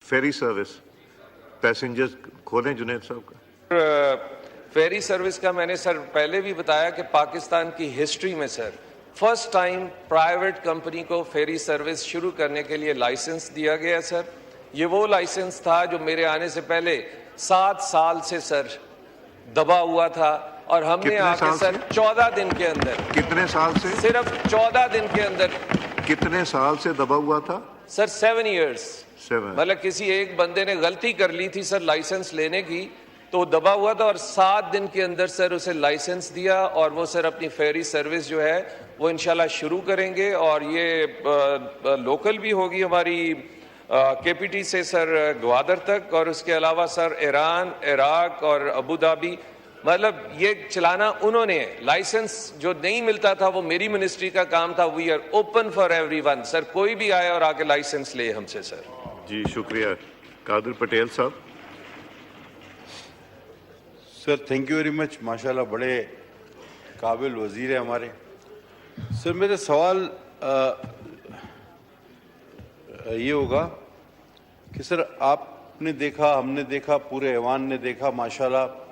Ferry service passengers खोलें जुनैद साहब का। फेरी सर्विस का मैंने सर पहले भी बताया कि पाकिस्तान की हिस्ट्री में sir first time private company को फेरी सर्विस शुरू करने के लिए लाइसेंस दिया गया सर। ये वो लाइसेंस था जो मेरे आने से पहले 7 साल से सर दबा हुआ था, और हमने आके सर 14 दिन के अंदर, कितने साल से? सिर्फ 14 दिन के अंदर। कितने साल से दबा हुआ था सर 7 इयर्स। 7। मतलब किसी एक बंदे ने गलती कर ली थी सर लाइसेंस लेने की, तो दबा हुआ था, और 7 दिन के अंदर सर उसे लाइसेंस दिया, और वो सर अपनी फेरी सर्विस जो है वो इंशाल्लाह शुरू करेंगे। और ये लोकल भी होगी हमारी केपीटी से सर ग्वादर तक, और उसके अलावा सर ईरान, इराक और अबू धाबी। मतलब ये चलाना उन्होंने है। लाइसेंस जो नहीं मिलता था वो मेरी मिनिस्ट्री का काम था। We are open for everyone sir, कोई भी आए और आके लाइसेंस ले हमसे सर। जी शुक्रिया। कादिर पटेल साहब। Sir thank you very much, माशाल्लाह बड़े काबिल वजीर है हमारे। सर मेरा सवाल ये होगा कि सर आपने देखा, हमने देखा, पूरे ऐवान ने देखा, माशाल्लाह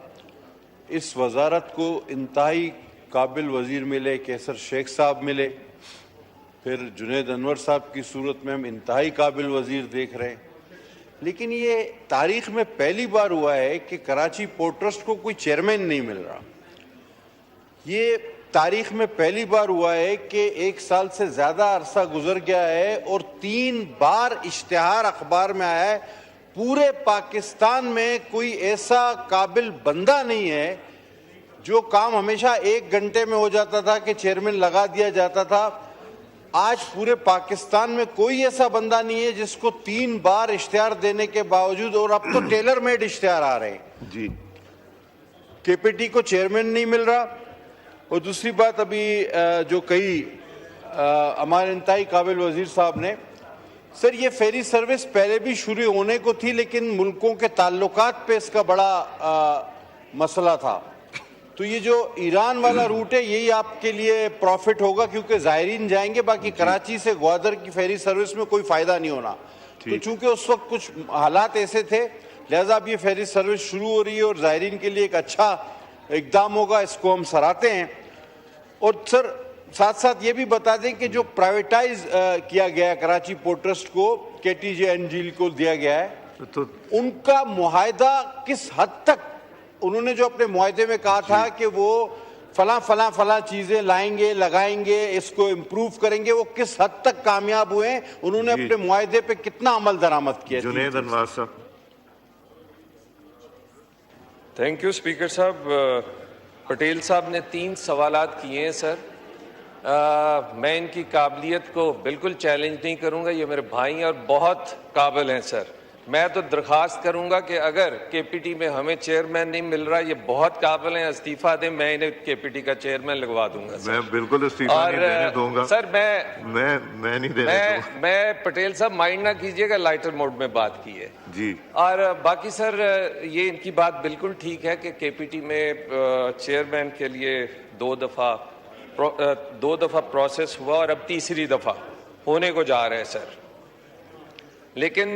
इस वजारत को इंतहाई काबिल वजीर मिले, कैसर शेख साहब मिले, फिर जुनैद अनवर साहब की सूरत में हम इंतहाई काबिल वजीर देख रहे हैं। लेकिन ये तारीख में पहली बार हुआ है कि कराची पोर्ट ट्रस्ट को कोई चेयरमैन नहीं मिल रहा। ये तारीख में पहली बार हुआ है कि 1 साल से ज़्यादा अरसा गुजर गया है और 3 बार इश्तिहार अखबार में आया है। पूरे पाकिस्तान में कोई ऐसा काबिल बंदा नहीं है। जो काम हमेशा 1 घंटे में हो जाता था कि चेयरमैन लगा दिया जाता था, आज पूरे पाकिस्तान में कोई ऐसा बंदा नहीं है जिसको 3 बार इश्तिहार देने के बावजूद, और अब तो टेलर मेड इश्तिहार आ रहे हैं जी, केपीटी को चेयरमैन नहीं मिल रहा। और दूसरी बात अभी जो कही हमारे इंतहाई काबिल वजीर साहब ने, सर ये फेरी सर्विस पहले भी शुरू होने को थी, लेकिन मुल्कों के ताल्लुकात पे इसका बड़ा मसला था। तो ये जो ईरान वाला रूट है यही आपके लिए प्रॉफिट होगा, क्योंकि ज़ायरीन जाएंगे, बाकी कराची से ग्वादर की फेरी सर्विस में कोई फ़ायदा नहीं होना। तो चूंकि उस वक्त कुछ हालात ऐसे थे, लिहाजा अब ये फेरी सर्विस शुरू हो रही है और ज़ायरीन के लिए एक अच्छा इक़दाम होगा, इसको हम सराहते हैं। और सर साथ साथ ये भी बता दें कि जो प्राइवेटाइज किया गया है कराची पोर्ट ट्रस्ट को, केटीजे एनजीएल को दिया गया है, तो उनका मुआहदा किस हद तक, उन्होंने जो अपने मुआहदे में कहा था कि वो फला चीजें लाएंगे, लगाएंगे, इसको इम्प्रूव करेंगे, वो किस हद तक कामयाब हुए हैं, उन्होंने अपने मुआहदे पे कितना अमल दरामद किया? जुनैद अनवर साहब। थैंक यू स्पीकर साहब। पटेल साहब ने 3 सवालात किए हैं सर। मैं इनकी काबिलियत को बिल्कुल चैलेंज नहीं करूंगा, ये मेरे भाई और बहुत काबिल हैं सर। मैं तो दरख्वास्त करूंगा कि अगर केपीटी में हमें चेयरमैन नहीं मिल रहा, ये बहुत काबिल हैं, इस्तीफा दें, मैं इन्हें केपीटी का चेयरमैन लगवा दूंगा सर। मैं बिल्कुल इस्तीफा नहीं देने दूंगा सर। मैं नहीं देने दूंगा। मैं पटेल साहब माइंड ना कीजिएगा, लाइटर मोड में बात की है जी। और बाकी सर ये इनकी बात बिल्कुल ठीक है कि केपीटी में चेयरमैन के लिए 2 दफ़ा प्रोसेस हुआ और अब 3री दफ़ा होने को जा रहा है सर। लेकिन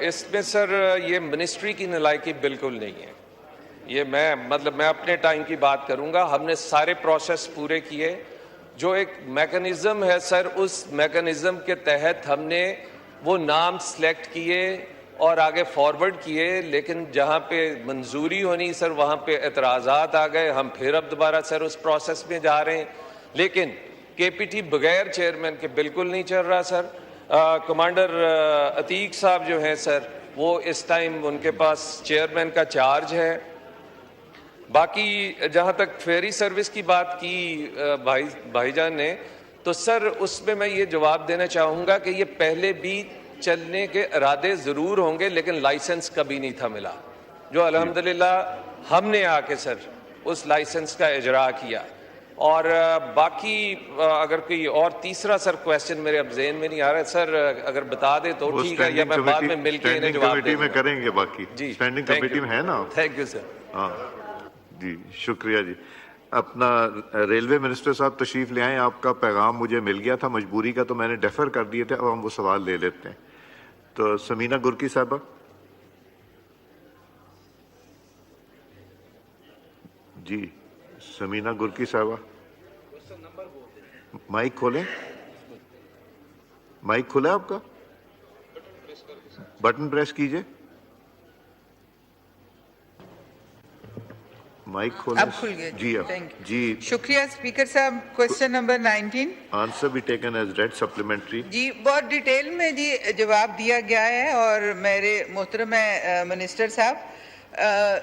इसमें सर ये मिनिस्ट्री की नालायकी बिल्कुल नहीं है। ये मैं अपने टाइम की बात करूंगा। हमने सारे प्रोसेस पूरे किए। जो एक मैकेनिज्म है सर, उस मैकेनिज्म के तहत हमने वो नाम सेलेक्ट किए और आगे फॉरवर्ड किए, लेकिन जहाँ पे मंजूरी होनी सर वहाँ पे एतराज़ात आ गए। हम फिर अब दोबारा सर उस प्रोसेस में जा रहे हैं। लेकिन केपीटी बगैर चेयरमैन के बिल्कुल नहीं चल रहा सर। कमांडर अतीक साहब जो हैं सर, वो इस टाइम उनके पास चेयरमैन का चार्ज है। बाकी जहाँ तक फेरी सर्विस की बात की भाईजान ने, तो सर उसमें मैं ये जवाब देना चाहूँगा कि ये पहले भी चलने के इरादे ज़रूर होंगे, लेकिन लाइसेंस कभी नहीं था मिला, जो अल्हम्दुलिल्लाह हमने आके सर उस लाइसेंस का इजरा किया। और बाकी अगर कोई और तीसरा सर क्वेश्चन मेरे अब ज़हन में नहीं आ रहा है सर, अगर बता दे तो ठीक है, या मैं बाद में मिलके इन्हें जवाब कमेटी में करेंगे। बाकी जी स्टैंडिंग कमेटी में है ना। Thank you sir. हाँ जी शुक्रिया जी। अपना रेलवे मिनिस्टर साहब तशरीफ ले आए। आपका पैगाम मुझे मिल गया था मजबूरी का, तो मैंने डेफर कर दिए थे। अब हम वो सवाल ले लेते हैं। तो समीना गुरकी साहबा। जी समीना गुरकी साहबा, माइक खोलें। माइक खोला आपका? बटन प्रेस कीजिए, माइक खोलें। अब खुल गया जी अब थैंक यू। जी। शुक्रिया स्पीकर साहब। Question number 19 answer be taken as read supplementary. जी बहुत डिटेल में जी जवाब दिया गया है और मेरे मोहतरम मिनिस्टर साहब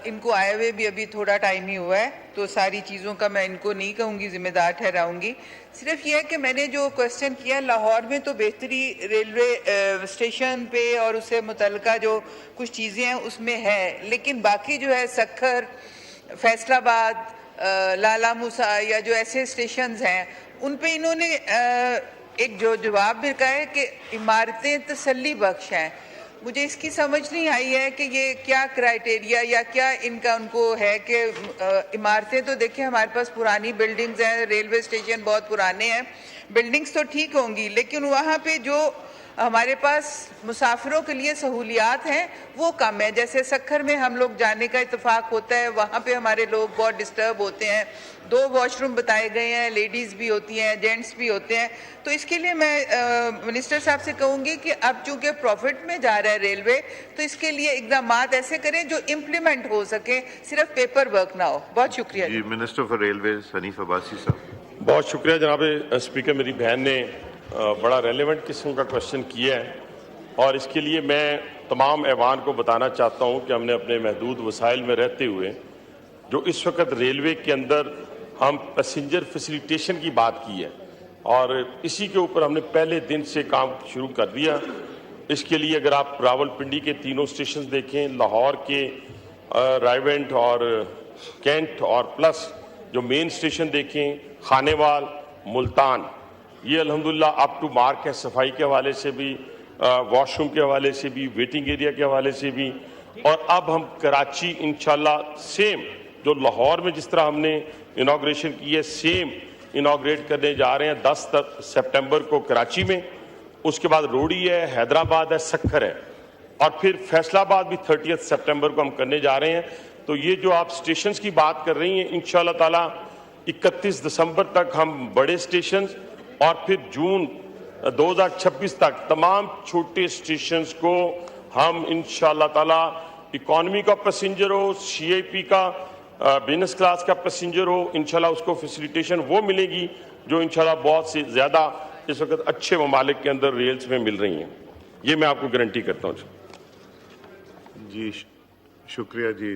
इनको आए हुए भी अभी थोड़ा टाइम ही हुआ है, तो सारी चीज़ों का मैं इनको नहीं कहूँगी, जिम्मेदार ठहराऊंगी। सिर्फ ये है कि मैंने जो क्वेश्चन किया, लाहौर में तो बेहतरी रेलवे स्टेशन पे और उससे मुतल्लिका जो कुछ चीज़ें हैं उसमें है, लेकिन बाकी जो है सक्खर, फैसलाबाद, लाला मूसा या जो ऐसे स्टेशंस हैं उन पे इन्होंने एक जो जवाब भी कहा है कि इमारतें तसल्ली बख्श हैं। मुझे इसकी समझ नहीं आई है कि ये क्या क्राइटेरिया या क्या इनका उनको है कि इमारतें तो देखिए हमारे पास पुरानी बिल्डिंग्स हैं, रेलवे स्टेशन बहुत पुराने हैं, बिल्डिंग्स तो ठीक होंगी, लेकिन वहाँ पे जो हमारे पास मुसाफिरों के लिए सहूलियात हैं वो कम है। जैसे सक्खर में हम लोग जाने का इत्तेफाक होता है, वहाँ पे हमारे लोग बहुत डिस्टर्ब होते हैं। 2 वॉशरूम बताए गए हैं, लेडीज़ भी होती हैं, जेंट्स भी होते हैं। तो इसके लिए मैं मिनिस्टर साहब से कहूँगी कि अब चूँकि प्रॉफिट में जा रहा है रेलवे, तो इसके लिए इक़दामात ऐसे करें जो इम्प्लीमेंट हो सके, सिर्फ पेपर वर्क ना हो। बहुत शुक्रिया जी minister for railway Hanif Abbasi साहब। बहुत शुक्रिया जनाब स्पीकर। मेरी बहन ने बड़ा रेलेवेंट किस्म का क्वेश्चन किया है और इसके लिए मैं तमाम ऐवान को बताना चाहता हूं कि हमने अपने महदूद वसाइल में रहते हुए जो इस वक्त रेलवे के अंदर हम पैसेंजर फैसिलिटेशन की बात की है और इसी के ऊपर हमने पहले दिन से काम शुरू कर दिया। इसके लिए अगर आप रावलपिंडी के तीनों स्टेशन देखें, लाहौर के रायवेंट और कैंट और प्लस जो मेन स्टेशन देखें, खानेवाल, मुल्तान, ये अल्हम्दुलिल्लाह अप टू मार्क है। सफाई के हवाले से भी, वॉशरूम के हवाले से भी, वेटिंग एरिया के हवाले से भी। और अब हम कराची इंशाल्लाह सेम जो लाहौर में जिस तरह हमने इनॉग्रेशन की है सेम इनॉग्रेट करने जा रहे हैं 10 सितंबर को कराची में। उसके बाद रोड़ी है, हैदराबाद है, सक्खर है और फिर फैसलाबाद भी 30 सितंबर को हम करने जा रहे हैं। तो ये जो आप स्टेशंस की बात कर रही हैं, इंशाल्लाह ताला 31 दिसंबर तक हम बड़े स्टेशंस और फिर जून 2026 तक तमाम छोटे स्टेशंस को हम इंशाल्लाह ताला इकॉनमी का पैसेंजर हो, CIP का बिजनेस क्लास का पैसेंजर हो, इंशाल्लाह उसको फैसिलिटेशन वो मिलेगी जो इंशाल्लाह बहुत से ज़्यादा इस वक्त अच्छे ममालिक के अंदर रेल्स में मिल रही हैं। ये मैं आपको गारंटी करता हूँ। जी शुक्रिया जी